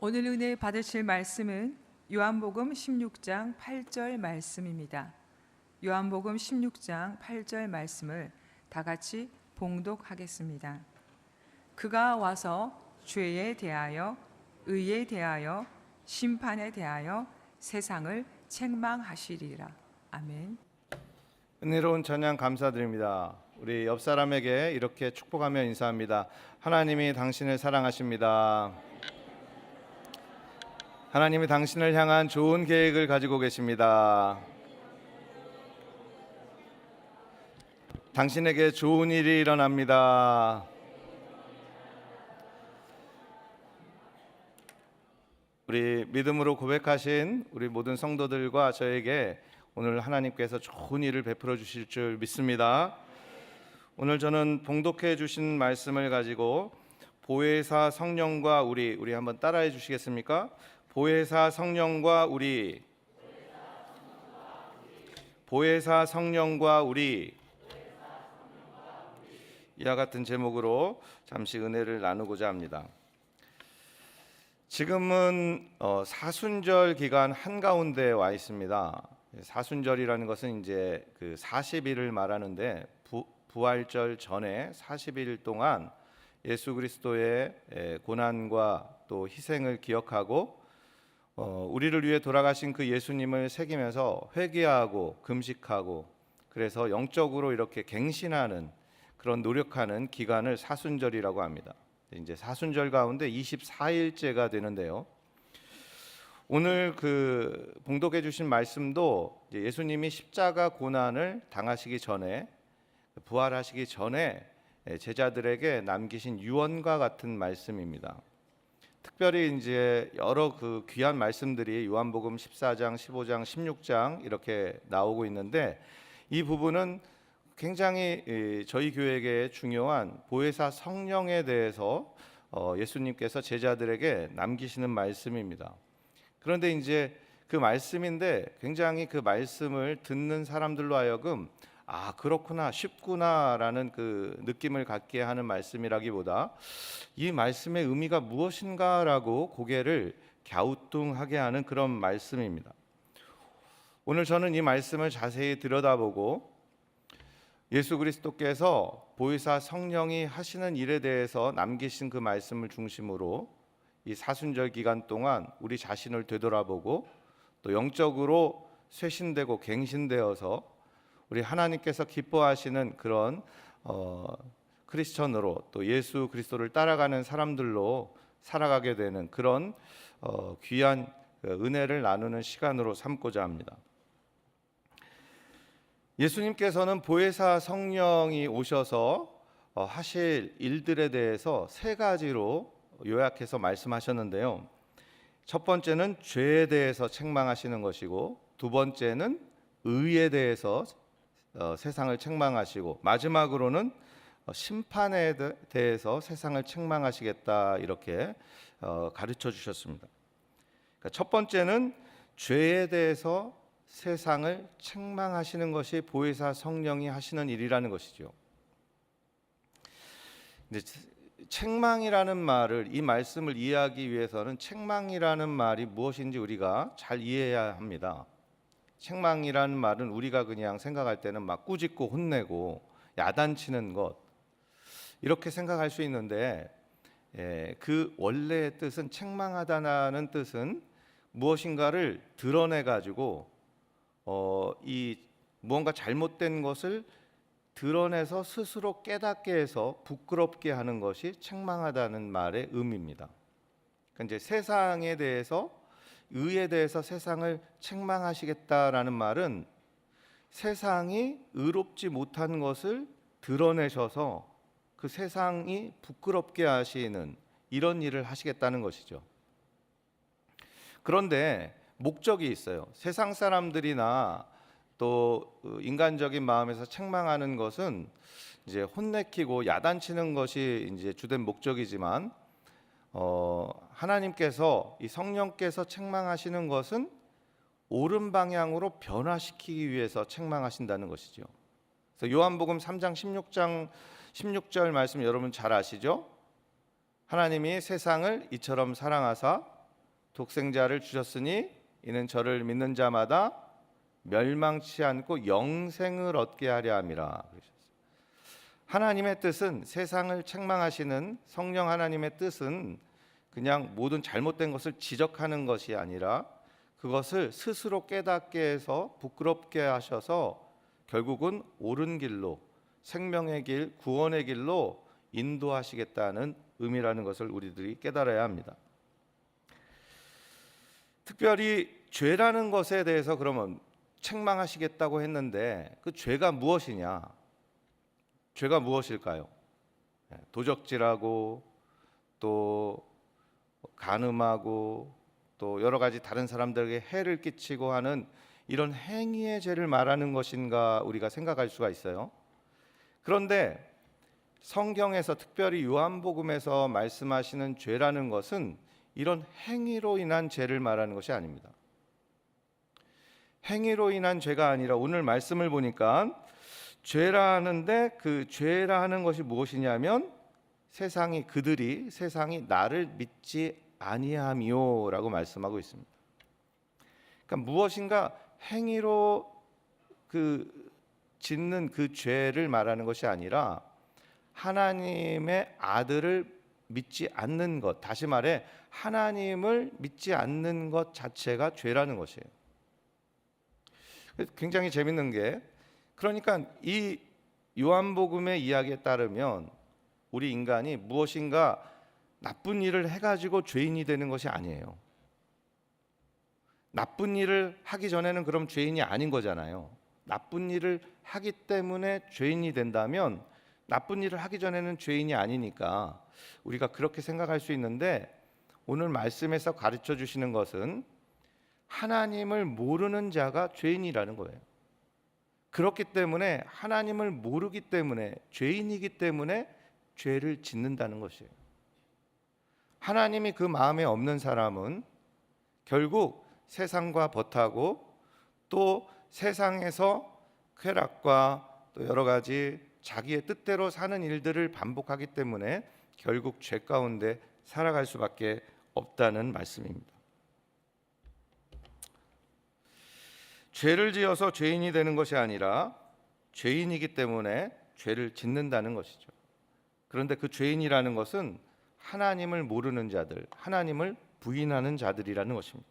오늘 은혜 받으실 말씀은 요한복음 16장 8절 말씀입니다. 요한복음 16장 8절 말씀을 다 같이 봉독하겠습니다. 그가 와서 죄에 대하여, 의에 대하여, 심판에 대하여 세상을 책망하시리라. 아멘. 은혜로운 찬양 감사드립니다. 우리 옆 사람에게 이렇게 축복하며 인사합니다. 하나님이 당신을 사랑하십니다. 하나님이 당신을 향한 좋은 계획을 가지고 계십니다. 당신에게 좋은 일이 일어납니다. 우리 믿음으로 고백하신 우리 모든 성도들과 저에게 오늘 하나님께서 좋은 일을 베풀어 주실 줄 믿습니다. 오늘 저는 봉독해 주신 말씀을 가지고 보혜사 성령과 우리 한번 따라해 주시겠습니까? 보혜사 성령과 우리, 보혜사 성령과 우리, 이와 같은 제목으로 잠시 은혜를 나누고자 합니다. 지금은 사순절 기간 한가운데 와 있습니다. 사순절이라는 것은 이제 그 40일을 말하는데 부활절 전에 40일 동안 예수 그리스도의 고난과 또 희생을 기억하고 우리를 위해 돌아가신 그 예수님을 새기면서 회개하고 금식하고 그래서 영적으로 이렇게 갱신하는 그런 노력하는 기간을 사순절이라고 합니다. 이제 사순절 가운데 24일째가 되는데요. 오늘 그 봉독해 주신 말씀도 예수님이 십자가 고난을 당하시기 전에 부활하시기 전에 제자들에게 남기신 유언과 같은 말씀입니다. 특별히 이제 여러 그 귀한 말씀들이 요한복음 14장, 15장, 16장 이렇게 나오고 있는데 이 부분은 굉장히 저희 교회에 중요한 보혜사 성령에 대해서 예수님께서 제자들에게 남기시는 말씀입니다. 그런데 이제 그 말씀인데 굉장히 그 말씀을 듣는 사람들로 하여금 그렇구나, 쉽구나라는 그 느낌을 갖게 하는 말씀이라기보다 이 말씀의 의미가 무엇인가라고 고개를 갸우뚱하게 하는 그런 말씀입니다. 오늘 저는 이 말씀을 자세히 들여다보고 예수 그리스도께서 보혜사 성령이 하시는 일에 대해서 남기신 그 말씀을 중심으로 이 사순절 기간 동안 우리 자신을 되돌아보고 또 영적으로 쇄신되고 갱신되어서 우리 하나님께서 기뻐하시는 그런 크리스천으로 또 예수 그리스도를 따라가는 사람들로 살아가게 되는 그런 귀한 은혜를 나누는 시간으로 삼고자 합니다. 예수님께서는 보혜사 성령이 오셔서 하실 일들에 대해서 세 가지로 요약해서 말씀하셨는데요. 첫 번째는 죄에 대해서 책망하시는 것이고, 두 번째는 의에 대해서 세상을 책망하시고, 마지막으로는 심판에 대해서 세상을 책망하시겠다 이렇게 가르쳐 주셨습니다. 그러니까 첫 번째는 죄에 대해서 세상을 책망하시는 것이 보혜사 성령이 하시는 일이라는 것이죠. 근데 책망이라는 말을, 이 말씀을 이해하기 위해서는 책망이라는 말이 무엇인지 우리가 잘 이해해야 합니다. 책망이라는 말은 우리가 그냥 생각할 때는 막 꾸짖고 혼내고 야단치는 것 이렇게 생각할 수 있는데 그 원래의 뜻은, 책망하다는 뜻은 무엇인가를 드러내 가지고 이 무언가 잘못된 것을 드러내서 스스로 깨닫게 해서 부끄럽게 하는 것이 책망하다는 말의 의미입니다. 그러니까 이제 세상에 대해서, 의에 대해서 세상을 책망하시겠다라는 말은 세상이 의롭지 못한 것을 드러내셔서 그 세상이 부끄럽게 하시는 이런 일을 하시겠다는 것이죠. 그런데 목적이 있어요. 세상 사람들이나 또 인간적인 마음에서 책망하는 것은 이제 혼내키고 야단치는 것이 이제 주된 목적이지만 하나님께서, 이 성령께서 책망하시는 것은 옳은 방향으로 변화시키기 위해서 책망하신다는 것이죠. 그래서 요한복음 3장 16절 말씀 여러분 잘 아시죠? 하나님이 세상을 이처럼 사랑하사 독생자를 주셨으니 이는 저를 믿는 자마다 멸망치 않고 영생을 얻게 하려 함이라. 하나님의 뜻은, 세상을 책망하시는 성령 하나님의 뜻은 그냥 모든 잘못된 것을 지적하는 것이 아니라 그것을 스스로 깨닫게 해서 부끄럽게 하셔서 결국은 옳은 길로, 생명의 길, 구원의 길로 인도하시겠다는 의미라는 것을 우리들이 깨달아야 합니다. 특별히 죄라는 것에 대해서 그러면 책망하시겠다고 했는데 그 죄가 무엇이냐? 죄가 무엇일까요? 도적질하고 또 간음하고 또 여러 가지 다른 사람들에게 해를 끼치고 하는 이런 행위의 죄를 말하는 것인가 우리가 생각할 수가 있어요. 그런데 성경에서, 특별히 요한복음에서 말씀하시는 죄라는 것은 이런 행위로 인한 죄를 말하는 것이 아닙니다. 행위로 인한 죄가 아니라 오늘 말씀을 보니까 죄라 하는데 그 죄라 하는 것이 무엇이냐면 그들이 세상이 나를 믿지 아니함이요라고 말씀하고 있습니다. 그러니까 무엇인가 행위로 짓는 그 죄를 말하는 것이 아니라 하나님의 아들을 믿지 않는 것, 다시 말해 하나님을 믿지 않는 것 자체가 죄라는 것이에요. 굉장히 재밌는 게, 그러니까 이 요한복음의 이야기에 따르면 우리 인간이 무엇인가 나쁜 일을 해가지고 죄인이 되는 것이 아니에요. 나쁜 일을 하기 전에는 그럼 죄인이 아닌 거잖아요. 나쁜 일을 하기 때문에 죄인이 된다면 나쁜 일을 하기 전에는 죄인이 아니니까 우리가 그렇게 생각할 수 있는데, 오늘 말씀에서 가르쳐 주시는 것은 하나님을 모르는 자가 죄인이라는 거예요. 그렇기 때문에 하나님을 모르기 때문에, 죄인이기 때문에 죄를 짓는다는 것이에요. 하나님이 그 마음에 없는 사람은 결국 세상과 벗하고 또 세상에서 쾌락과 또 여러 가지 자기의 뜻대로 사는 일들을 반복하기 때문에 결국 죄 가운데 살아갈 수밖에 없다는 말씀입니다. 죄를 지어서 죄인이 되는 것이 아니라 죄인이기 때문에 죄를 짓는다는 것이죠. 그런데 그 죄인이라는 것은 하나님을 모르는 자들, 하나님을 부인하는 자들이라는 것입니다.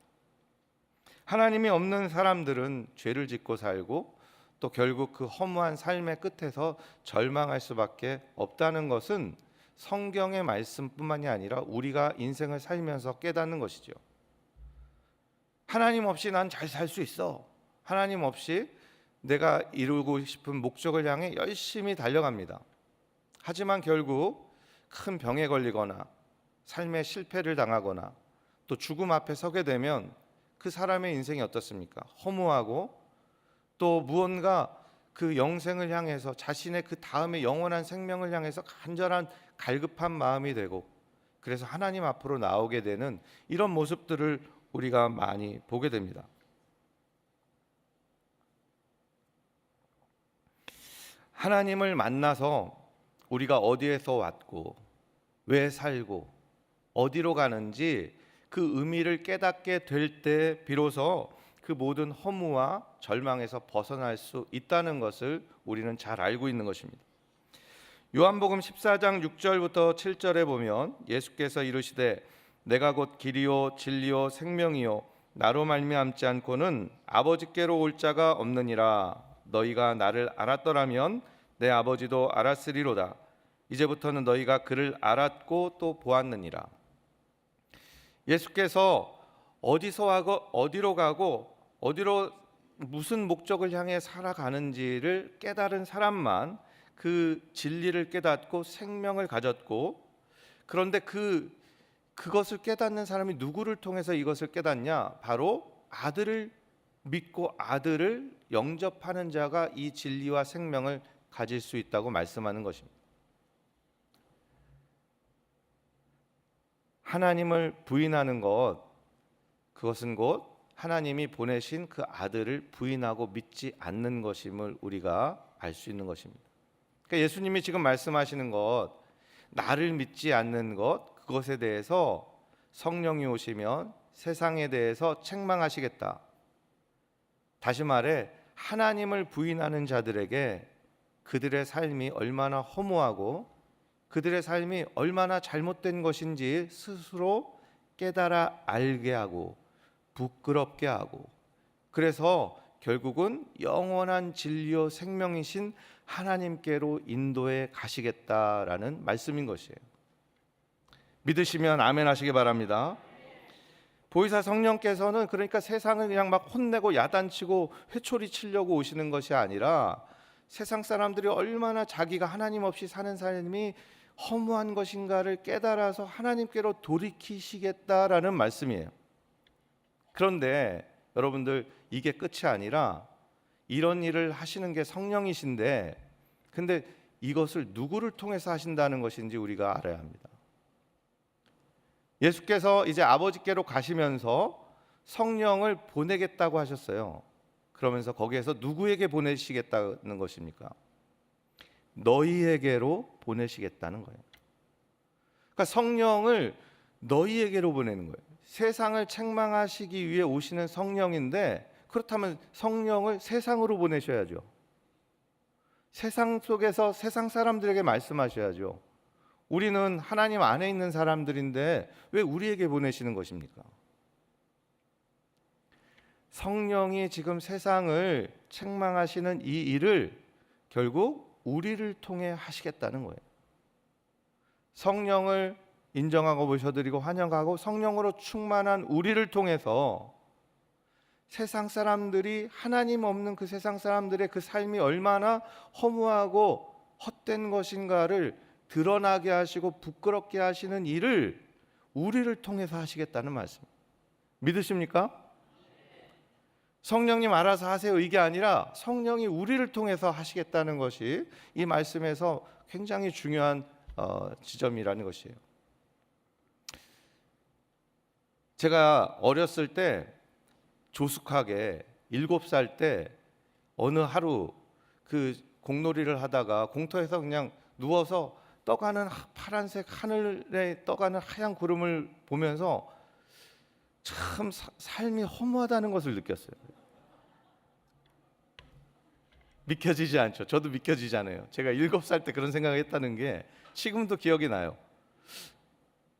하나님이 없는 사람들은 죄를 짓고 살고 또 결국 그 허무한 삶의 끝에서 절망할 수밖에 없다는 것은 성경의 말씀뿐만이 아니라 우리가 인생을 살면서 깨닫는 것이죠. 하나님 없이 난 잘 살 수 있어. 하나님 없이 내가 이루고 싶은 목적을 향해 열심히 달려갑니다. 하지만 결국 큰 병에 걸리거나 삶의 실패를 당하거나 또 죽음 앞에 서게 되면 그 사람의 인생이 어떻습니까? 허무하고 또 무언가 그 영생을 향해서, 자신의 그 다음의 영원한 생명을 향해서 간절한 갈급한 마음이 되고, 그래서 하나님 앞으로 나오게 되는 이런 모습들을 우리가 많이 보게 됩니다. 하나님을 만나서 우리가 어디에서 왔고 왜 살고 어디로 가는지 그 의미를 깨닫게 될 때 비로소 그 모든 허무와 절망에서 벗어날 수 있다는 것을 우리는 잘 알고 있는 것입니다. 요한복음 14장 6절부터 7절에 보면 예수께서 이르시되 내가 곧 길이요 진리요 생명이요 나로 말미암지 않고는 아버지께로 올 자가 없느니라. 너희가 나를 알았더라면 내 아버지도 알았으리로다. 이제부터는 너희가 그를 알았고 또 보았느니라. 예수께서 어디서 하고 어디로 가고 어디로 무슨 목적을 향해 살아가는지를 깨달은 사람만 그 진리를 깨닫고 생명을 가졌고, 그런데 그것을 깨닫는 사람이 누구를 통해서 이것을 깨닫냐? 바로 아들을 믿고 아들을 영접하는 자가 이 진리와 생명을 가질 수 있다고 말씀하는 것입니다. 하나님을 부인하는 것, 그것은 곧 하나님이 보내신 그 아들을 부인하고 믿지 않는 것임을 우리가 알 수 있는 것입니다. 그러니까 예수님이 지금 말씀하시는 것, 나를 믿지 않는 것, 그것에 대해서 성령이 오시면 세상에 대해서 책망하시겠다. 다시 말해 하나님을 부인하는 자들에게 그들의 삶이 얼마나 허무하고 그들의 삶이 얼마나 잘못된 것인지 스스로 깨달아 알게 하고 부끄럽게 하고, 그래서 결국은 영원한 진리요 생명이신 하나님께로 인도해 가시겠다라는 말씀인 것이에요. 믿으시면 아멘 하시기 바랍니다. 보혜사 성령께서는 그러니까 세상을 그냥 막 혼내고 야단치고 회초리 치려고 오시는 것이 아니라 세상 사람들이 얼마나 자기가 하나님 없이 사는 삶이 허무한 것인가를 깨달아서 하나님께로 돌이키시겠다라는 말씀이에요. 그런데 여러분들, 이게 끝이 아니라 이런 일을 하시는 게 성령이신데, 근데 이것을 누구를 통해서 하신다는 것인지 우리가 알아야 합니다. 예수께서 이제 아버지께로 가시면서 성령을 보내겠다고 하셨어요. 그러면서 거기에서 누구에게 보내시겠다는 것입니까? 너희에게로 보내시겠다는 거예요. 그러니까 성령을 너희에게로 보내는 거예요. 세상을 책망하시기 위해 오시는 성령인데, 그렇다면 성령을 세상으로 보내셔야죠. 세상 속에서 세상 사람들에게 말씀하셔야죠. 우리는 하나님 안에 있는 사람들인데 왜 우리에게 보내시는 것입니까? 성령이 지금 세상을 책망하시는 이 일을 결국 우리를 통해 하시겠다는 거예요. 성령을 인정하고 모셔드리고 환영하고 성령으로 충만한 우리를 통해서 세상 사람들이, 하나님 없는 그 세상 사람들의 그 삶이 얼마나 허무하고 헛된 것인가를 드러나게 하시고 부끄럽게 하시는 일을 우리를 통해서 하시겠다는 말씀. 믿으십니까? 성령님 알아서 하세요 이게 아니라 성령이 우리를 통해서 하시겠다는 것이 이 말씀에서 굉장히 중요한 지점이라는 것이에요. 제가 어렸을 때 조숙하게 7살 때 어느 하루 그 공놀이를 하다가 공터에서 그냥 누워서 떠가는 파란색 하늘에 떠가는 하얀 구름을 보면서 참 삶이 허무하다는 것을 느꼈어요. 믿겨지지 않죠? 저도 믿겨지지 않아요. 제가 7살 때 그런 생각을 했다는 게 지금도 기억이 나요.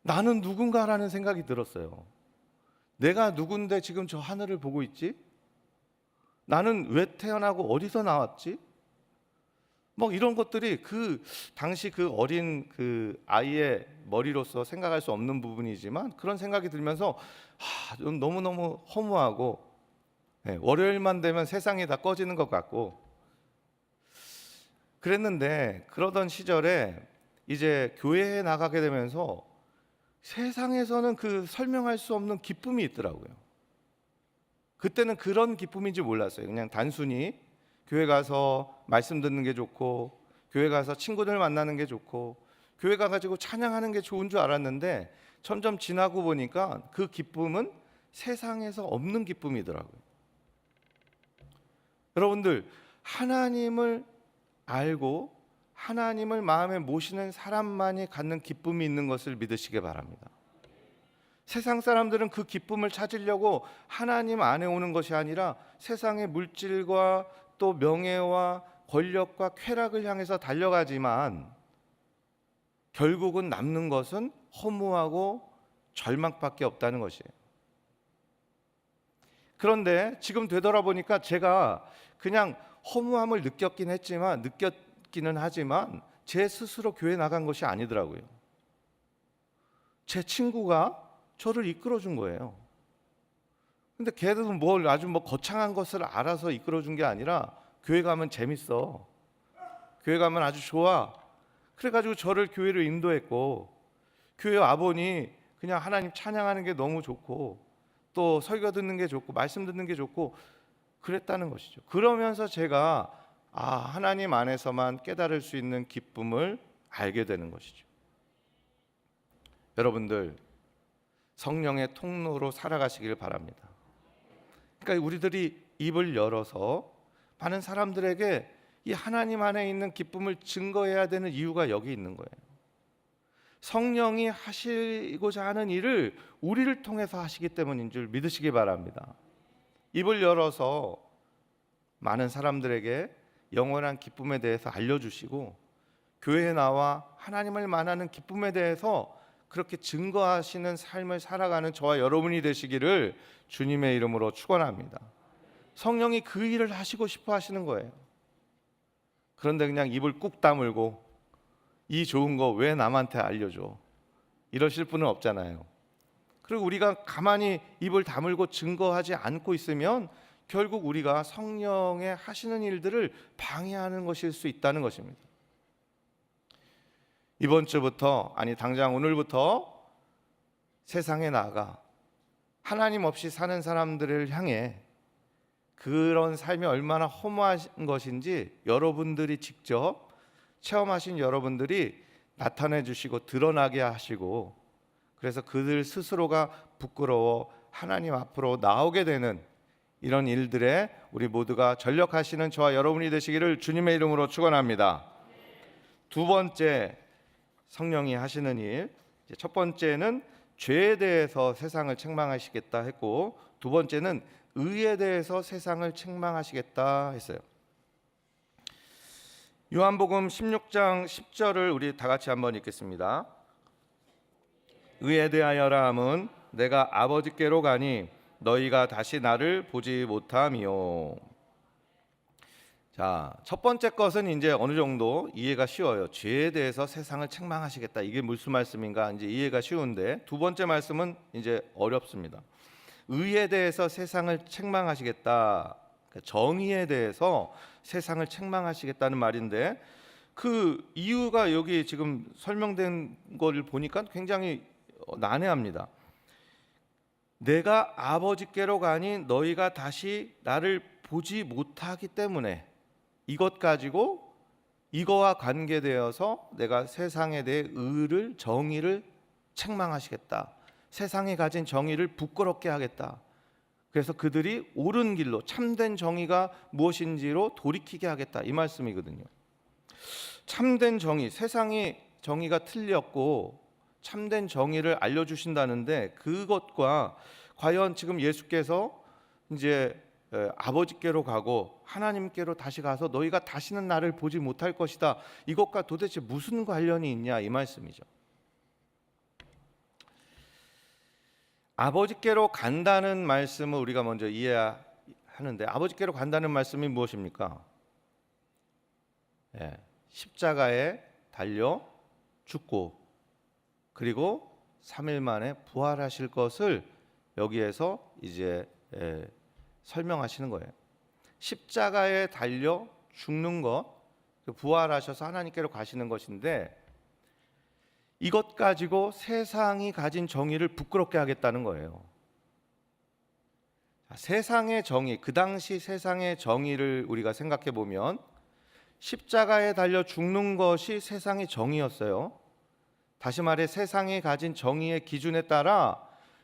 나는 누군가라는 생각이 들었어요. 내가 누군데 지금 저 하늘을 보고 있지? 나는 왜 태어나고 어디서 나왔지? 뭐 이런 것들이 그 당시 그 어린 그 아이의 머리로서 생각할 수 없는 부분이지만 그런 생각이 들면서 너무너무 허무하고, 월요일만 되면 세상이 다 꺼지는 것 같고 그랬는데, 그러던 시절에 이제 교회에 나가게 되면서 세상에서는 그 설명할 수 없는 기쁨이 있더라고요. 그때는 그런 기쁨인지 몰랐어요. 그냥 단순히 교회 가서 말씀 듣는 게 좋고 교회 가서 친구들 만나는 게 좋고 교회 가가지고 찬양하는 게 좋은 줄 알았는데 점점 지나고 보니까 그 기쁨은 세상에서 없는 기쁨이더라고요. 여러분들, 하나님을 알고 하나님을 마음에 모시는 사람만이 갖는 기쁨이 있는 것을 믿으시기 바랍니다. 세상 사람들은 그 기쁨을 찾으려고 하나님 안에 오는 것이 아니라 세상의 물질과 또 명예와 권력과 쾌락을 향해서 달려가지만 결국은 남는 것은 허무하고 절망밖에 없다는 것이에요. 그런데 지금 되돌아보니까 제가 그냥 허무함을 느꼈기는 하지만 제 스스로 교회 나간 것이 아니더라고요. 제 친구가 저를 이끌어준 거예요. 근데 걔들은 아주 거창한 것을 알아서 이끌어준 게 아니라 교회 가면 재밌어, 교회 가면 아주 좋아, 그래가지고 저를 교회로 인도했고, 교회 와보니 그냥 하나님 찬양하는 게 너무 좋고 또 설교 듣는 게 좋고 말씀 듣는 게 좋고 그랬다는 것이죠. 그러면서 제가 하나님 안에서만 깨달을 수 있는 기쁨을 알게 되는 것이죠. 여러분들, 성령의 통로로 살아가시길 바랍니다. 그러니까 우리들이 입을 열어서 많은 사람들에게 이 하나님 안에 있는 기쁨을 증거해야 되는 이유가 여기 있는 거예요. 성령이 하시고자 하는 일을 우리를 통해서 하시기 때문인 줄 믿으시기 바랍니다. 입을 열어서 많은 사람들에게 영원한 기쁨에 대해서 알려주시고 교회에 나와 하나님을 만나는 기쁨에 대해서 그렇게 증거하시는 삶을 살아가는 저와 여러분이 되시기를 주님의 이름으로 축원합니다. 성령이 그 일을 하시고 싶어 하시는 거예요. 그런데 그냥 입을 꾹 다물고 이 좋은 거 왜 남한테 알려줘? 이러실 분은 없잖아요. 그리고 우리가 가만히 입을 다물고 증거하지 않고 있으면 결국 우리가 성령의 하시는 일들을 방해하는 것일 수 있다는 것입니다. 이번 주부터, 아니 당장 오늘부터 세상에 나가 하나님 없이 사는 사람들을 향해 그런 삶이 얼마나 허무한 것인지 여러분들이 직접 체험하신 여러분들이 나타내 주시고 드러나게 하시고, 그래서 그들 스스로가 부끄러워 하나님 앞으로 나오게 되는 이런 일들에 우리 모두가 전력하시는 저와 여러분이 되시기를 주님의 이름으로 축원합니다. 두 번째 성령이 하시는 일, 첫 번째는 죄에 대해서 세상을 책망하시겠다 했고, 두 번째는 의에 대해서 세상을 책망하시겠다 했어요. 요한복음 16장 10절을 우리 다 같이 한번 읽겠습니다. 의에 대하여라 함은 내가 아버지께로 가니 너희가 다시 나를 보지 못함이요. 자, 첫 번째 것은 이제 어느 정도 이해가 쉬워요. 죄에 대해서 세상을 책망하시겠다. 이게 무슨 말씀인가 이제 이해가 쉬운데, 두 번째 말씀은 이제 어렵습니다. 의에 대해서 세상을 책망하시겠다. 정의에 대해서 세상을 책망하시겠다는 말인데, 그 이유가 여기 지금 설명된 걸 보니까 굉장히 난해합니다. 내가 아버지께로 가니 너희가 다시 나를 보지 못하기 때문에 이것 가지고 이거와 관계되어서 내가 세상에 대해 의를, 정의를 책망하시겠다. 세상에 가진 정의를 부끄럽게 하겠다. 그래서 그들이 옳은 길로, 참된 정의가 무엇인지로 돌이키게 하겠다, 이 말씀이거든요. 참된 정의, 세상의 정의가 틀렸고 참된 정의를 알려주신다는데, 그것과 과연 지금 예수께서 이제 아버지께로 가고 하나님께로 다시 가서 너희가 다시는 나를 보지 못할 것이다, 이것과 도대체 무슨 관련이 있냐, 이 말씀이죠. 아버지께로 간다는 말씀을 우리가 먼저 이해하는데, 아버지께로 간다는 말씀이 무엇입니까? 십자가에 달려 죽고 그리고 3일 만에 부활하실 것을 여기에서 이제 설명하시는 거예요. 십자가에 달려 죽는 것, 부활하셔서 하나님께로 가시는 것인데, 이것 가지고 세상이 가진 정의를 부끄럽게 하겠다는 거예요. 세상의 정의, 그 당시 세상의 정의를 우리가 생각해 보면 십자가에 달려 죽는 것이 세상의 정의였어요. 다시 말해 세상이 가진 정의의 기준에 따라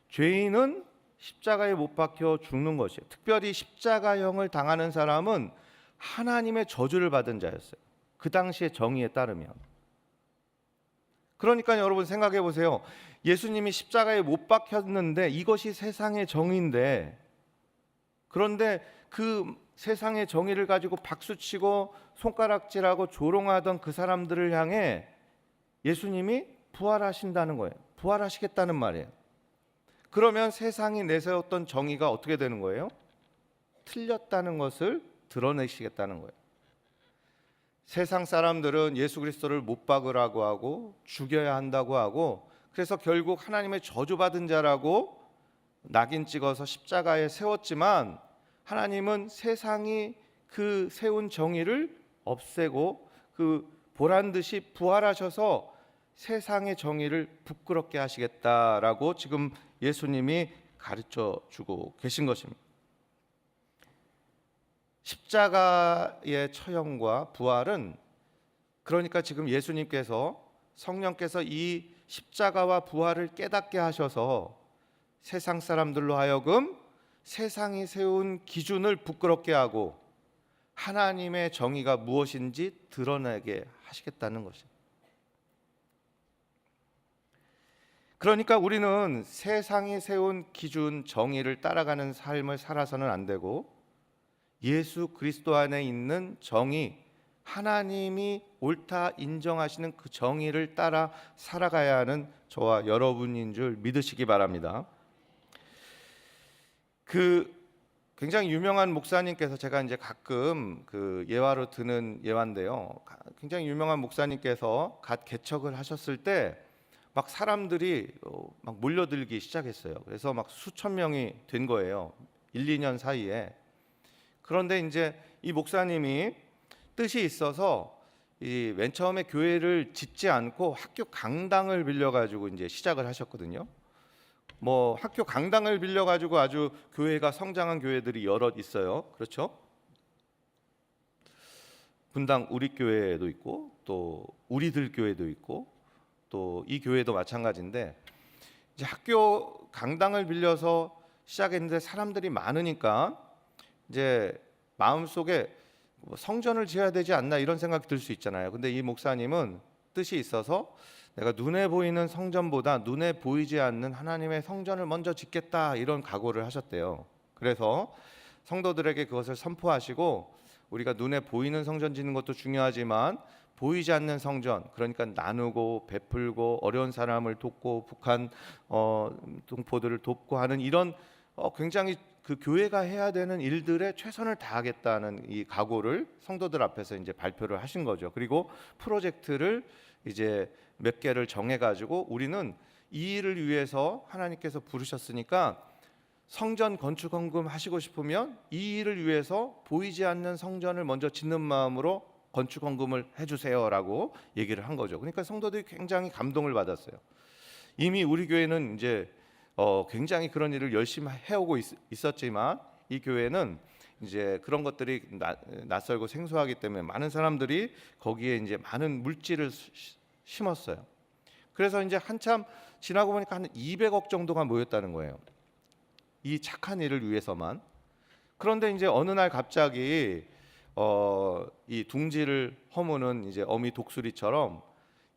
죄인은 십자가에 못 박혀 죽는 것이에요. 특별히 십자가형을 당하는 사람은 하나님의 저주를 받은 자였어요. 그 당시의 정의에 따르면. 그러니까 여러분 생각해 보세요. 예수님이 십자가에 못 박혔는데 이것이 세상의 정의인데, 그런데 그 세상의 정의를 가지고 박수치고 손가락질하고 조롱하던 그 사람들을 향해 예수님이 부활하신다는 거예요. 부활하시겠다는 말이에요. 그러면 세상이 내세웠던 정의가 어떻게 되는 거예요? 틀렸다는 것을 드러내시겠다는 거예요. 세상 사람들은 예수 그리스도를 못 박으라고 하고 죽여야 한다고 하고, 그래서 결국 하나님의 저주받은 자라고 낙인 찍어서 십자가에 세웠지만, 하나님은 세상이 그 세운 정의를 없애고 그 보란 듯이 부활하셔서 세상의 정의를 부끄럽게 하시겠다라고 지금 예수님이 가르쳐 주고 계신 것입니다. 십자가의 처형과 부활은, 그러니까 지금 예수님께서, 성령께서 이 십자가와 부활을 깨닫게 하셔서 세상 사람들로 하여금 세상이 세운 기준을 부끄럽게 하고 하나님의 정의가 무엇인지 드러내게 하시겠다는 것입니다. 그러니까 우리는 세상이 세운 기준, 정의를 따라가는 삶을 살아서는 안 되고 예수 그리스도 안에 있는 정의, 하나님이 옳다 인정하시는 그 정의를 따라 살아가야 하는 저와 여러분인 줄 믿으시기 바랍니다. 그 굉장히 유명한 목사님께서, 제가 이제 가끔 그 예화로 드는 예화인데요, 굉장히 유명한 목사님께서 갓 개척을 하셨을 때 막 사람들이 막 몰려들기 시작했어요. 그래서 막 수천 명이 된 거예요, 1, 2년 사이에. 그런데 이제 이 목사님이 뜻이 있어서 이 맨 처음에 교회를 짓지 않고 학교 강당을 빌려가지고 이제 시작을 하셨거든요. 뭐 학교 강당을 빌려가지고 아주 교회가 성장한 교회들이 여럿 있어요. 그렇죠? 분당 우리교회도 있고 또 우리들 교회도 있고 또 이 교회도 마찬가지인데, 이제 학교 강당을 빌려서 시작했는데 사람들이 많으니까 이제 마음속에 뭐 성전을 지어야 되지 않나 이런 생각이 들 수 있잖아요. 근데 이 목사님은 뜻이 있어서 내가 눈에 보이는 성전보다 눈에 보이지 않는 하나님의 성전을 먼저 짓겠다, 이런 각오를 하셨대요. 그래서 성도들에게 그것을 선포하시고, 우리가 눈에 보이는 성전 짓는 것도 중요하지만 보이지 않는 성전, 그러니까 나누고 베풀고 어려운 사람을 돕고 북한 동포들을 돕고 하는 이런 굉장히 그 교회가 해야 되는 일들에 최선을 다하겠다는 이 각오를 성도들 앞에서 이제 발표를 하신 거죠. 그리고 프로젝트를 이제 몇 개를 정해 가지고, 우리는 이 일을 위해서 하나님께서 부르셨으니까 성전 건축 헌금 하시고 싶으면 이 일을 위해서 보이지 않는 성전을 먼저 짓는 마음으로 건축 헌금을 해주세요라고 얘기를 한 거죠. 그러니까 성도들이 굉장히 감동을 받았어요. 이미 우리 교회는 이제 굉장히 그런 일을 열심히 해오고 있었지만 이 교회는 이제 그런 것들이 낯설고 생소하기 때문에 많은 사람들이 거기에 이제 많은 물질을 심었어요. 그래서 이제 한참 지나고 보니까 한 200억 정도가 모였다는 거예요, 이 착한 일을 위해서만. 그런데 이제 어느 날 갑자기 이 둥지를 허무는 이제 어미 독수리처럼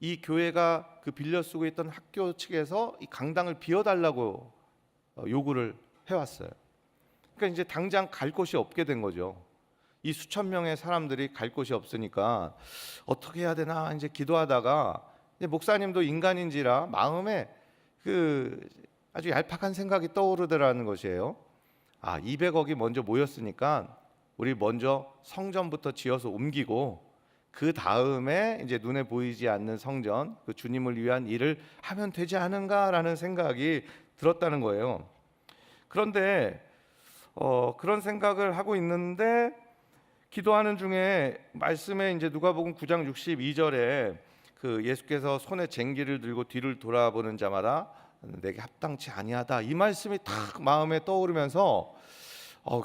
이 교회가 그 빌려 쓰고 있던 학교 측에서 이 강당을 비워달라고 요구를 해왔어요. 그러니까 이제 당장 갈 곳이 없게 된 거죠. 이 수천 명의 사람들이 갈 곳이 없으니까 어떻게 해야 되나 이제 기도하다가, 이제 목사님도 인간인지라 마음에 그 아주 얄팍한 생각이 떠오르더라는 것이에요. 200억이 먼저 모였으니까 우리 먼저 성전부터 지어서 옮기고 그 다음에 이제 눈에 보이지 않는 성전, 그 주님을 위한 일을 하면 되지 않은가라는 생각이 들었다는 거예요. 그런데 그런 생각을 하고 있는데 기도하는 중에 말씀에 이제 누가복음 9장 62절에 그 예수께서 손에 쟁기를 들고 뒤를 돌아보는 자마다 내게 합당치 아니하다, 이 말씀이 탁 마음에 떠오르면서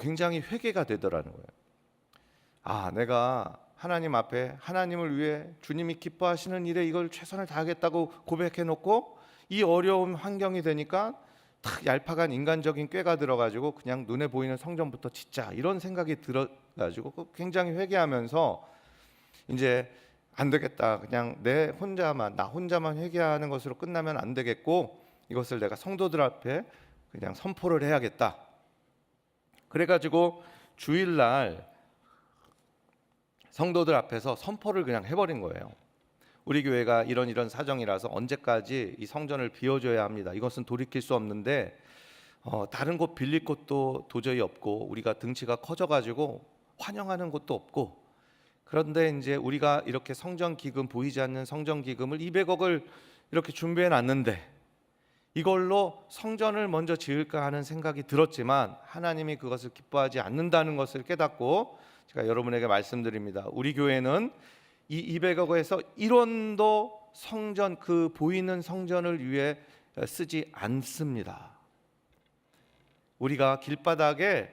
굉장히 회개가 되더라는 거예요. 내가 하나님 앞에 하나님을 위해 주님이 기뻐하시는 일에 이걸 최선을 다하겠다고 고백해 놓고 이 어려운 환경이 되니까 탁 얄팍한 인간적인 꾀가 들어가지고 그냥 눈에 보이는 성전부터 짓자, 이런 생각이 들어가지고 굉장히 회개하면서 이제 안 되겠다, 그냥 나 혼자만 회개하는 것으로 끝나면 안 되겠고 이것을 내가 성도들 앞에 그냥 선포를 해야겠다. 그래가지고 주일날 성도들 앞에서 선포를 그냥 해버린 거예요. 우리 교회가 이런 사정이라서 언제까지 이 성전을 비워줘야 합니다. 이것은 돌이킬 수 없는데 다른 곳 빌릴 곳도 도저히 없고 우리가 등치가 커져가지고 환영하는 곳도 없고, 그런데 이제 우리가 이렇게 성전 기금, 보이지 않는 성전 기금을 200억을 이렇게 준비해 놨는데 이걸로 성전을 먼저 지을까 하는 생각이 들었지만 하나님이 그것을 기뻐하지 않는다는 것을 깨닫고 제가 여러분에게 말씀드립니다. 우리 교회는 이 200억에서 1원도 성전, 그 보이는 성전을 위해 쓰지 않습니다. 우리가 길바닥에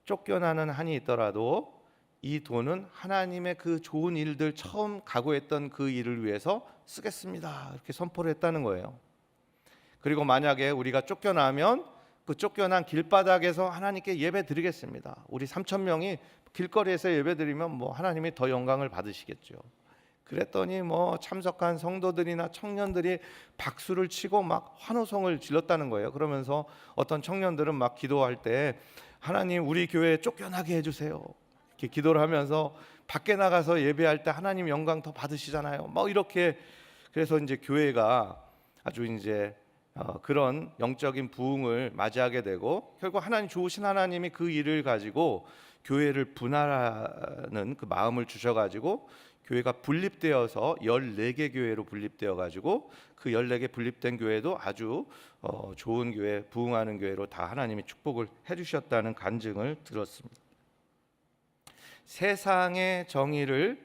쫓겨나는 한이 있더라도 이 돈은 하나님의 그 좋은 일들, 처음 각오했던 그 일을 위해서 쓰겠습니다, 이렇게 선포를 했다는 거예요. 그리고 만약에 우리가 쫓겨나면 그 쫓겨난 길바닥에서 하나님께 예배 드리겠습니다. 우리 3,000명이 길거리에서 예배 드리면 뭐 하나님이 더 영광을 받으시겠죠. 그랬더니 뭐 참석한 성도들이나 청년들이 박수를 치고 막 환호성을 질렀다는 거예요. 그러면서 어떤 청년들은 막 기도할 때 하나님 우리 교회 쫓겨나게 해주세요, 이렇게 기도를 하면서 밖에 나가서 예배할 때 하나님 영광 더 받으시잖아요. 뭐 이렇게. 그래서 이제 교회가 아주 이제 그런 영적인 부흥을 맞이하게 되고, 결국 하나님 좋으신 하나님이 그 일을 가지고 교회를 분할하는 그 마음을 주셔가지고 교회가 분립되어서 14개 교회로 분립되어 가지고 그 14개 분립된 교회도 아주 좋은 교회, 부흥하는 교회로 다 하나님이 축복을 해주셨다는 간증을 들었습니다. 세상의 정의를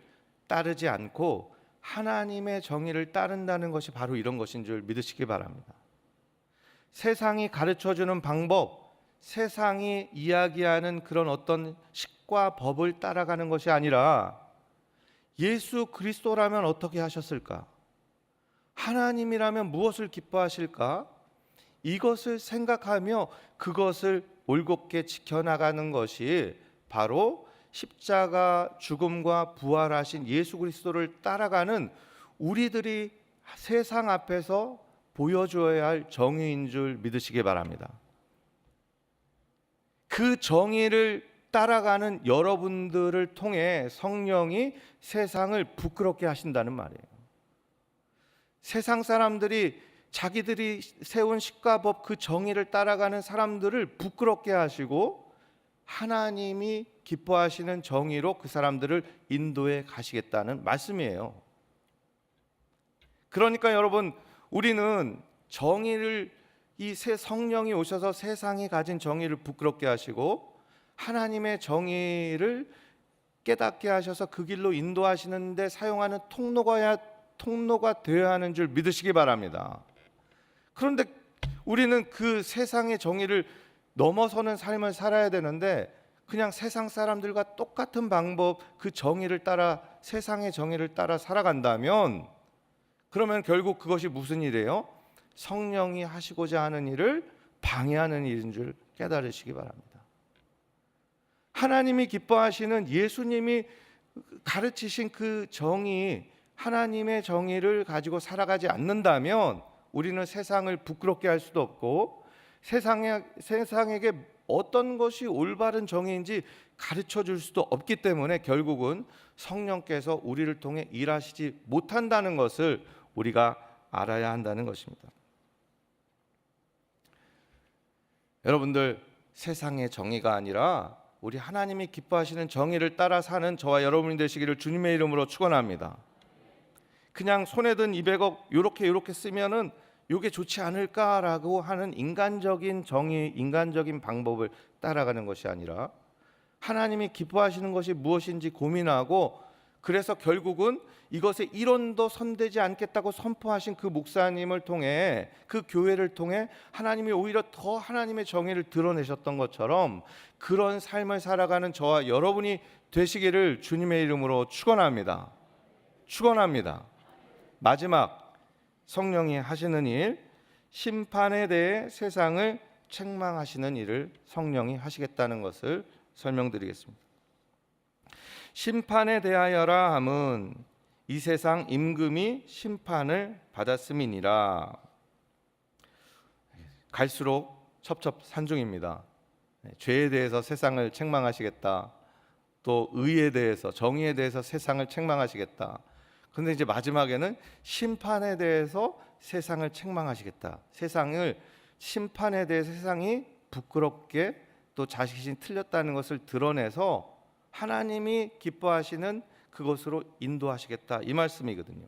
따르지 않고 하나님의 정의를 따른다는 것이 바로 이런 것인 줄 믿으시기 바랍니다. 세상이 가르쳐주는 방법, 세상이 이야기하는 그런 어떤 식과 법을 따라가는 것이 아니라 예수 그리스도라면 어떻게 하셨을까? 하나님이라면 무엇을 기뻐하실까? 이것을 생각하며 그것을 올곧게 지켜나가는 것이 바로 십자가 죽음과 부활하신 예수 그리스도를 따라가는 우리들이 세상 앞에서 보여줘야 할 정의인 줄 믿으시기 바랍니다. 그 정의를 따라가는 여러분들을 통해 성령이 세상을 부끄럽게 하신다는 말이에요. 세상 사람들이 자기들이 세운 식과 법, 그 정의를 따라가는 사람들을 부끄럽게 하시고 하나님이 기뻐하시는 정의로 그 사람들을 인도해 가시겠다는 말씀이에요. 그러니까 여러분, 우리는 정의를, 이 새 성령이 오셔서 세상이 가진 정의를 부끄럽게 하시고 하나님의 정의를 깨닫게 하셔서 그 길로 인도하시는데 사용하는 통로가 되어야 하는 줄 믿으시기 바랍니다. 그런데 우리는 그 세상의 정의를 넘어서는 삶을 살아야 되는데 그냥 세상 사람들과 똑같은 방법, 그 정의를 따라, 세상의 정의를 따라 살아간다면 그러면 결국 그것이 무슨 일이에요? 성령이 하시고자 하는 일을 방해하는 일인 줄 깨달으시기 바랍니다. 하나님이 기뻐하시는, 예수님이 가르치신 그 정의, 하나님의 정의를 가지고 살아가지 않는다면 우리는 세상을 부끄럽게 할 수도 없고 세상에게 어떤 것이 올바른 정의인지 가르쳐 줄 수도 없기 때문에 결국은 성령께서 우리를 통해 일하시지 못한다는 것을 우리가 알아야 한다는 것입니다. 여러분들, 세상의 정의가 아니라 우리 하나님이 기뻐하시는 정의를 따라 사는 저와 여러분이 되시기를 주님의 이름으로 축원합니다. 그냥 손에 든 200억 요렇게 쓰면은 이게 좋지 않을까라고 하는 인간적인 정의, 인간적인 방법을 따라가는 것이 아니라 하나님이 기뻐하시는 것이 무엇인지 고민하고, 그래서 결국은 이것에 1원도 손대지 않겠다고 선포하신 그 목사님을 통해, 그 교회를 통해 하나님이 오히려 더 하나님의 정의를 드러내셨던 것처럼 그런 삶을 살아가는 저와 여러분이 되시기를 주님의 이름으로 축원합니다. 축원합니다. 마지막, 성령이 하시는 일, 심판에 대해 세상을 책망하시는 일을 성령이 하시겠다는 것을 설명드리겠습니다. 심판에 대하여라 함은 이 세상 임금이 심판을 받았음이니라. 갈수록 첩첩산중입니다. 죄에 대해서 세상을 책망하시겠다, 또 의에 대해서, 정의에 대해서 세상을 책망하시겠다. 그런데 이제 마지막에는 심판에 대해서 세상을 책망하시겠다. 세상을, 심판에 대해서 세상이 부끄럽게 또 자신이 틀렸다는 것을 드러내서 하나님이 기뻐하시는 그것으로 인도하시겠다, 이 말씀이거든요.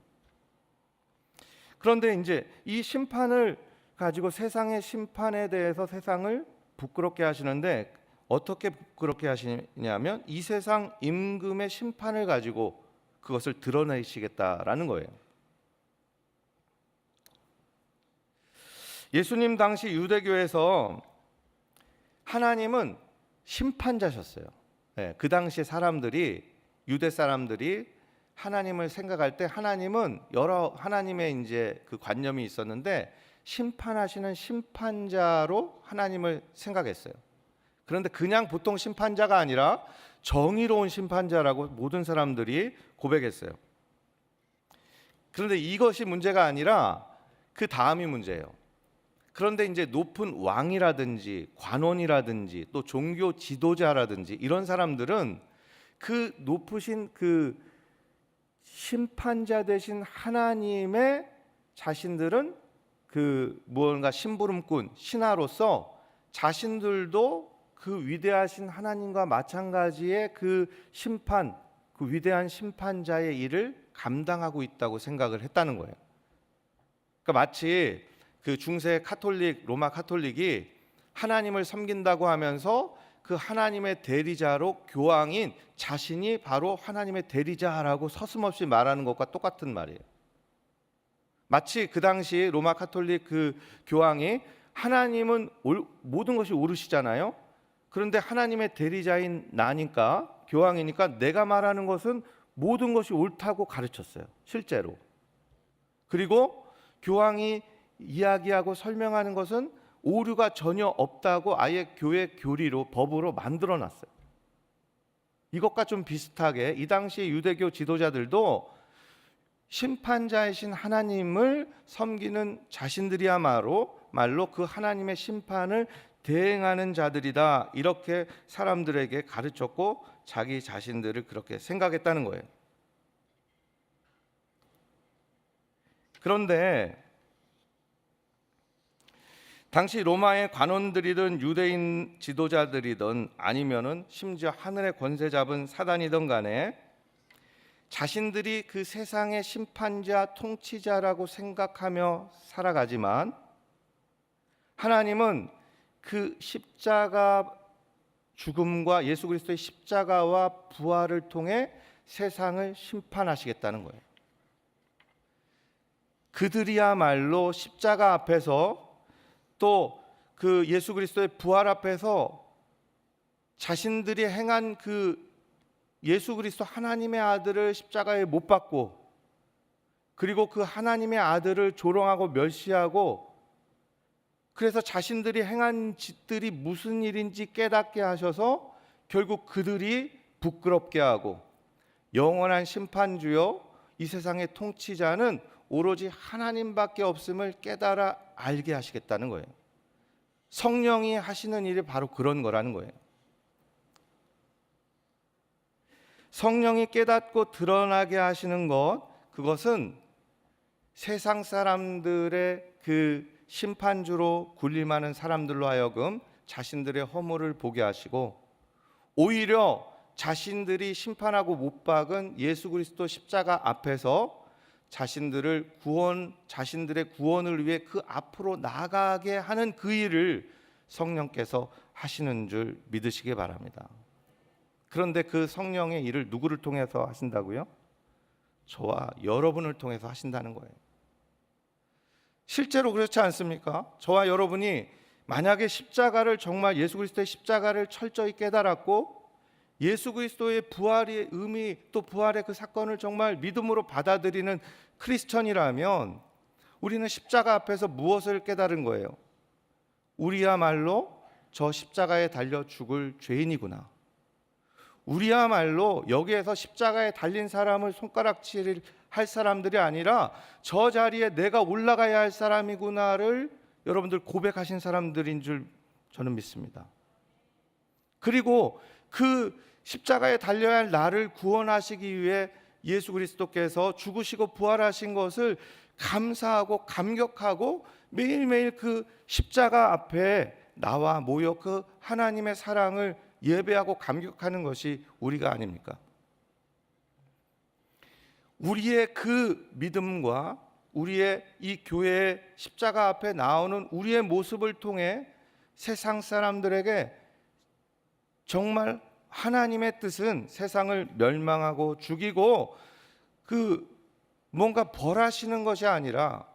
그런데 이제 이 심판을 가지고, 세상의 심판에 대해서 세상을 부끄럽게 하시는데 어떻게 부끄럽게 하시냐면 이 세상 임금의 심판을 가지고 그것을 드러내시겠다라는 거예요. 예수님 당시 유대교에서 하나님은 심판자셨어요. 그 당시 사람들이, 유대 사람들이 하나님을 생각할 때 하나님은 여러 하나님의 이제 그 관념이 있었는데 심판하시는 심판자로 하나님을 생각했어요. 그런데 그냥 보통 심판자가 아니라 정의로운 심판자라고 모든 사람들이 고백했어요. 그런데 이것이 문제가 아니라 그 다음이 문제예요. 그런데 이제 높은 왕이라든지 관원이라든지 또 종교 지도자라든지 이런 사람들은 그 높으신 그 심판자 되신 하나님의 자신들은 그 무언가 심부름꾼 신하로서 자신들도 그 위대하신 하나님과 마찬가지의 그 심판, 그 위대한 심판자의 일을 감당하고 있다고 생각을 했다는 거예요. 그러니까 마치 그 중세 카톨릭, 로마 카톨릭이 하나님을 섬긴다고 하면서 그 하나님의 대리자로 교황인 자신이 바로 하나님의 대리자라고 서슴없이 말하는 것과 똑같은 말이에요. 마치 그 당시 로마 카톨릭 그 교황이 하나님은 모든 것이 옳으시잖아요. 그런데 하나님의 대리자인 나니까, 교황이니까 내가 말하는 것은 모든 것이 옳다고 가르쳤어요, 실제로. 그리고 교황이 이야기하고 설명하는 것은 오류가 전혀 없다고 아예 교회 교리로, 법으로 만들어 놨어요. 이것과 좀 비슷하게 이 당시 유대교 지도자들도 심판자이신 하나님을 섬기는 자신들이야말로 그 하나님의 심판을 대행하는 자들이다, 이렇게 사람들에게 가르쳤고 자기 자신들을 그렇게 생각했다는 거예요. 그런데 당시 로마의 관원들이든 유대인 지도자들이든 아니면은 심지어 하늘의 권세 잡은 사단이든 간에 자신들이 그 세상의 심판자, 통치자라고 생각하며 살아가지만 하나님은 그 십자가 죽음과 예수 그리스도의 십자가와 부활을 통해 세상을 심판하시겠다는 거예요. 그들이야말로 십자가 앞에서 또 그 예수 그리스도의 부활 앞에서 자신들이 행한 그 예수 그리스도 하나님의 아들을 십자가에 못 박고, 그리고 그 하나님의 아들을 조롱하고 멸시하고, 그래서 자신들이 행한 짓들이 무슨 일인지 깨닫게 하셔서 결국 그들이 부끄럽게 하고, 영원한 심판주요 이 세상의 통치자는 오로지 하나님밖에 없음을 깨달아 알게 하시겠다는 거예요. 성령이 하시는 일이 바로 그런 거라는 거예요. 성령이 깨닫고 드러나게 하시는 것, 그것은 세상 사람들의 그 심판주로 군림하는 사람들로 하여금 자신들의 허물을 보게 하시고, 오히려 자신들이 심판하고 못 박은 예수 그리스도 십자가 앞에서 자신들의 구원을 위해 그 앞으로 나아가게 하는 그 일을 성령께서 하시는 줄 믿으시기 바랍니다. 그런데 그 성령의 일을 누구를 통해서 하신다고요? 저와 여러분을 통해서 하신다는 거예요. 실제로 그렇지 않습니까? 저와 여러분이 만약에 십자가를, 정말 예수 그리스도의 십자가를 철저히 깨달았고 예수 그리스도의 부활의 의미, 또 부활의 그 사건을 정말 믿음으로 받아들이는 크리스천이라면 우리는 십자가 앞에서 무엇을 깨달은 거예요? 우리야말로 저 십자가에 달려 죽을 죄인이구나. 우리야말로 여기에서 십자가에 달린 사람을 손가락질 할 사람들이 아니라 저 자리에 내가 올라가야 할 사람이구나를 여러분들 고백하신 사람들인 줄 저는 믿습니다. 그리고 그 십자가에 달려야 할 나를 구원하시기 위해 예수 그리스도께서 죽으시고 부활하신 것을 감사하고 감격하고 매일매일 그 십자가 앞에 나와 모여 그 하나님의 사랑을 예배하고 감격하는 것이 우리가 아닙니까? 우리의 그 믿음과 우리의 이 교회의 십자가 앞에 나오는 우리의 모습을 통해 세상 사람들에게 정말 하나님의 뜻은 세상을 멸망하고 죽이고 그 뭔가 벌하시는 것이 아니라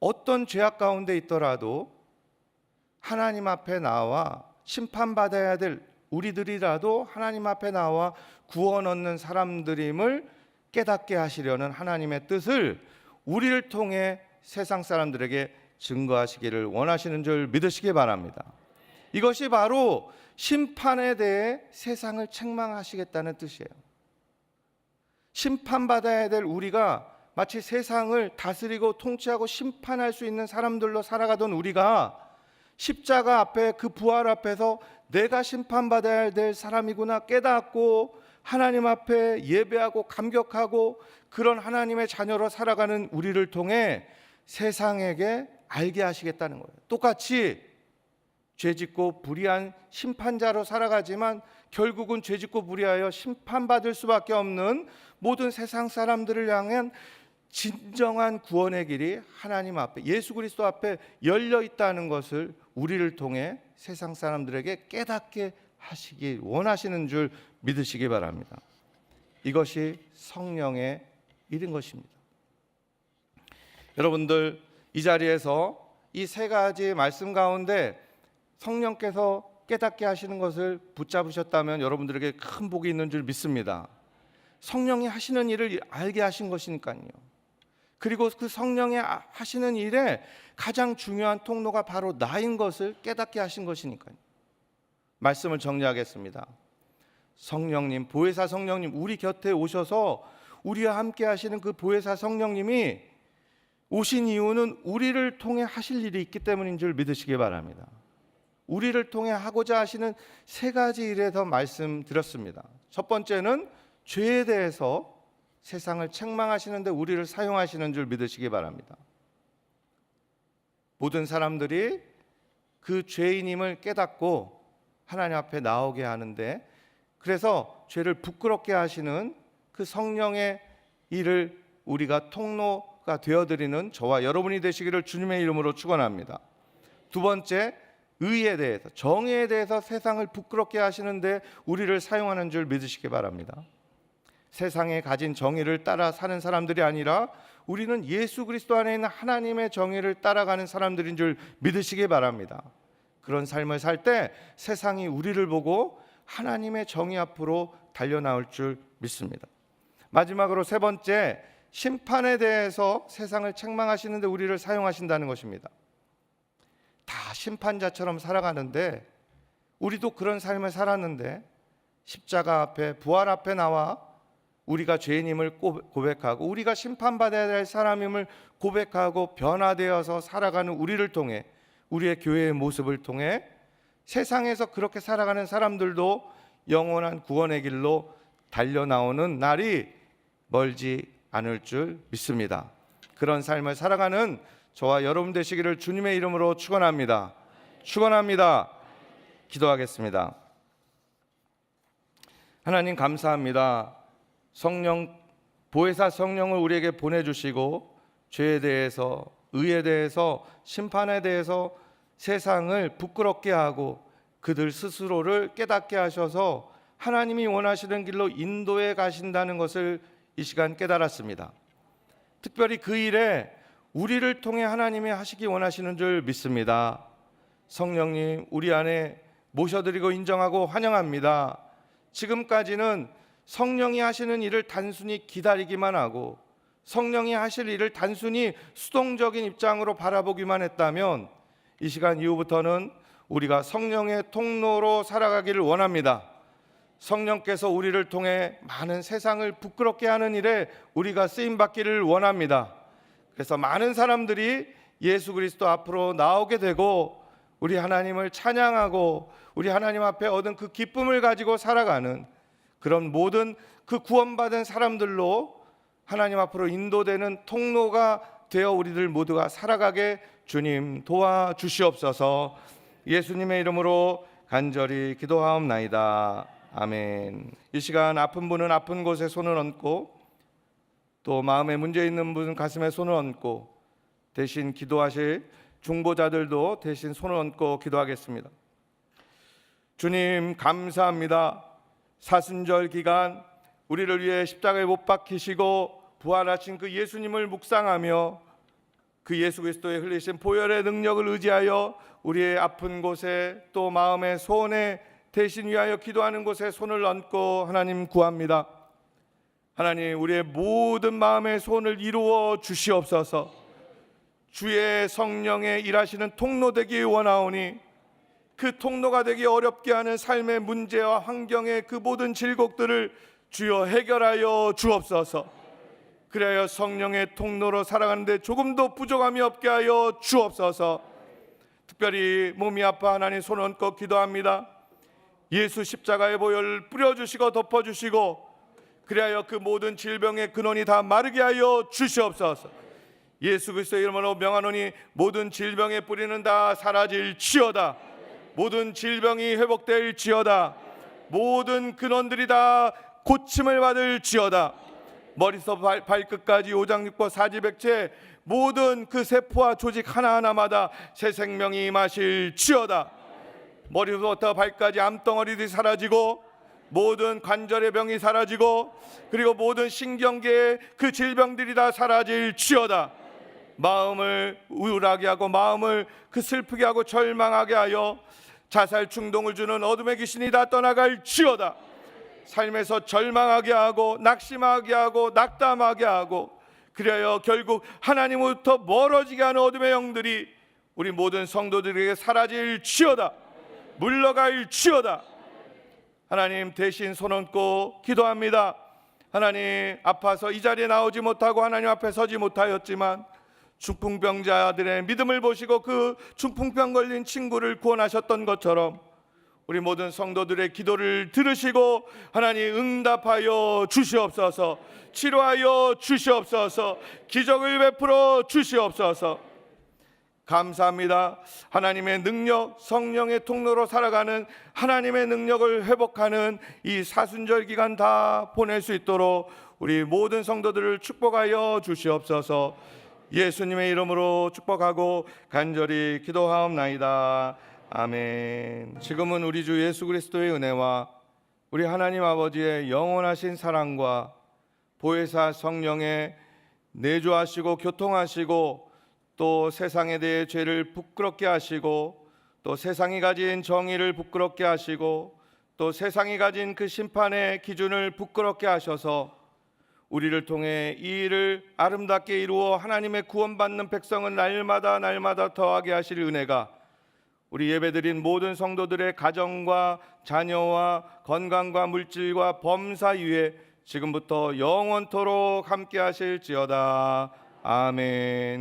어떤 죄악 가운데 있더라도 하나님 앞에 나와 심판받아야 될 우리들이라도 하나님 앞에 나와 구원 얻는 사람들임을 깨닫게 하시려는 하나님의 뜻을 우리를 통해 세상 사람들에게 증거하시기를 원하시는 줄 믿으시기 바랍니다. 이것이 바로 심판에 대해 세상을 책망하시겠다는 뜻이에요. 심판받아야 될 우리가 마치 세상을 다스리고 통치하고 심판할 수 있는 사람들로 살아가던 우리가 십자가 앞에, 그 부활 앞에서 내가 심판받아야 될 사람이구나 깨닫고 하나님 앞에 예배하고 감격하고 그런 하나님의 자녀로 살아가는 우리를 통해 세상에게 알게 하시겠다는 거예요. 똑같이 죄짓고 불의한 심판자로 살아가지만 결국은 죄짓고 불의하여 심판받을 수밖에 없는 모든 세상 사람들을 향한 진정한 구원의 길이 하나님 앞에, 예수 그리스도 앞에 열려 있다는 것을 우리를 통해 세상 사람들에게 깨닫게 하시기 원하시는 줄 믿으시기 바랍니다. 이것이 성령의 일인 것입니다. 여러분들, 이 자리에서 이 세 가지 말씀 가운데 성령께서 깨닫게 하시는 것을 붙잡으셨다면 여러분들에게 큰 복이 있는 줄 믿습니다. 성령이 하시는 일을 알게 하신 것이니까요. 그리고 그 성령이 하시는 일에 가장 중요한 통로가 바로 나인 것을 깨닫게 하신 것이니까요. 말씀을 정리하겠습니다. 성령님, 보혜사 성령님, 우리 곁에 오셔서 우리와 함께 하시는 그 보혜사 성령님이 오신 이유는 우리를 통해 하실 일이 있기 때문인 줄 믿으시기 바랍니다. 우리를 통해 하고자 하시는 세 가지 일에 더 말씀드렸습니다. 첫 번째는 죄에 대해서 세상을 책망하시는데 우리를 사용하시는 줄 믿으시기 바랍니다. 모든 사람들이 그 죄인임을 깨닫고 하나님 앞에 나오게 하는데, 그래서 죄를 부끄럽게 하시는 그 성령의 일을 우리가 통로가 되어드리는 저와 여러분이 되시기를 주님의 이름으로 축원합니다. 두 번째, 의에 대해서, 정의에 대해서 세상을 부끄럽게 하시는데 우리를 사용하는 줄 믿으시기 바랍니다. 세상에 가진 정의를 따라 사는 사람들이 아니라 우리는 예수 그리스도 안에 있는 하나님의 정의를 따라가는 사람들인 줄 믿으시기 바랍니다. 그런 삶을 살 때 세상이 우리를 보고 하나님의 정의 앞으로 달려나올 줄 믿습니다. 마지막으로 세 번째, 심판에 대해서 세상을 책망하시는데 우리를 사용하신다는 것입니다. 다 심판자처럼 살아가는데, 우리도 그런 삶을 살았는데 십자가 앞에, 부활 앞에 나와 우리가 죄인임을 고백하고 우리가 심판받아야 될 사람임을 고백하고 변화되어서 살아가는 우리를 통해, 우리의 교회의 모습을 통해 세상에서 그렇게 살아가는 사람들도 영원한 구원의 길로 달려나오는 날이 멀지 않을 줄 믿습니다. 그런 삶을 살아가는 저와 여러분 되시기를 주님의 이름으로 축원합니다. 축원합니다. 기도하겠습니다. 하나님 감사합니다. 성령, 보혜사 성령을 우리에게 보내주시고 죄에 대해서, 의에 대해서, 심판에 대해서 세상을 부끄럽게 하고 그들 스스로를 깨닫게 하셔서 하나님이 원하시는 길로 인도해 가신다는 것을 이 시간 깨달았습니다. 특별히 그 일에 우리를 통해 하나님이 하시기 원하시는 줄 믿습니다. 성령님, 우리 안에 모셔드리고 인정하고 환영합니다. 지금까지는 성령이 하시는 일을 단순히 기다리기만 하고 성령이 하실 일을 단순히 수동적인 입장으로 바라보기만 했다면, 이 시간 이후부터는 우리가 성령의 통로로 살아가기를 원합니다. 성령께서 우리를 통해 많은 세상을 부끄럽게 하는 일에 우리가 쓰임받기를 원합니다. 그래서 많은 사람들이 예수 그리스도 앞으로 나오게 되고 우리 하나님을 찬양하고 우리 하나님 앞에 얻은 그 기쁨을 가지고 살아가는 그런 모든 그 구원받은 사람들로 하나님 앞으로 인도되는 통로가 되어 우리들 모두가 살아가게 주님 도와주시옵소서. 예수님의 이름으로 간절히 기도하옵나이다. 아멘. 이 시간 아픈 분은 아픈 곳에 손을 얹고, 또 마음에 문제 있는 분은 가슴에 손을 얹고, 대신 기도하실 중보자들도 대신 손을 얹고 기도하겠습니다. 주님 감사합니다. 사순절 기간 우리를 위해 십자가에 못 박히시고 부활하신 그 예수님을 묵상하며 그 예수 그리스도의 흘리신 보혈의 능력을 의지하여 우리의 아픈 곳에, 또 마음의 소원에 대신 위하여 기도하는 곳에 손을 얹고 하나님 구합니다. 하나님, 우리의 모든 마음의 소원을 이루어 주시옵소서. 주의 성령의 일하시는 통로 되기 원하오니 그 통로가 되기 어렵게 하는 삶의 문제와 환경의 그 모든 질곡들을 주여 해결하여 주옵소서. 그래야 성령의 통로로 살아가는데 조금도 부족함이 없게 하여 주옵소서. 특별히 몸이 아파 하나님 손 얹고 기도합니다. 예수 십자가의 보혈을 뿌려주시고 덮어주시고 그리하여 그 모든 질병의 근원이 다 마르게 하여 주시옵소서. 예수 그리스도의 이름으로 명하노니 모든 질병의 뿌리는 다 사라질지어다. 모든 질병이 회복될지어다. 모든 근원들이 다 고침을 받을지어다. 머리부터 발끝까지 오장육부 사지백체 모든 그 세포와 조직 하나하나마다 새 생명이 임하실지어다. 머리부터 발까지 암덩어리들이 사라지고 모든 관절의 병이 사라지고 그리고 모든 신경계의 그 질병들이 다 사라질지어다. 마음을 우울하게 하고 마음을 그 슬프게 하고 절망하게 하여 자살 충동을 주는 어둠의 귀신이 다 떠나갈지어다. 삶에서 절망하게 하고 낙심하게 하고 낙담하게 하고 그래야 결국 하나님으로부터 멀어지게 하는 어둠의 영들이 우리 모든 성도들에게 사라질지어다. 물러갈지어다. 하나님 대신 손 얹고 기도합니다. 하나님 아파서 이 자리에 나오지 못하고 하나님 앞에 서지 못하였지만 중풍병자들의 믿음을 보시고 그 중풍병 걸린 친구를 구원하셨던 것처럼 우리 모든 성도들의 기도를 들으시고 하나님 응답하여 주시옵소서. 치료하여 주시옵소서. 기적을 베풀어 주시옵소서. 감사합니다. 하나님의 능력, 성령의 통로로 살아가는 하나님의 능력을 회복하는 이 사순절 기간 다 보낼 수 있도록 우리 모든 성도들을 축복하여 주시옵소서. 예수님의 이름으로 축복하고 간절히 기도하옵나이다. 아멘. 지금은 우리 주 예수 그리스도의 은혜와 우리 하나님 아버지의 영원하신 사랑과 보혜사 성령의 내주하시고 교통하시고 또 세상에 대해 죄를 부끄럽게 하시고 또 세상이 가진 정의를 부끄럽게 하시고 또 세상이 가진 그 심판의 기준을 부끄럽게 하셔서 우리를 통해 이 일을 아름답게 이루어 하나님의 구원받는 백성은 날마다 더하게 하실 은혜가 우리 예배드린 모든 성도들의 가정과 자녀와 건강과 물질과 범사 위에 지금부터 영원토록 함께 하실지어다. 아멘.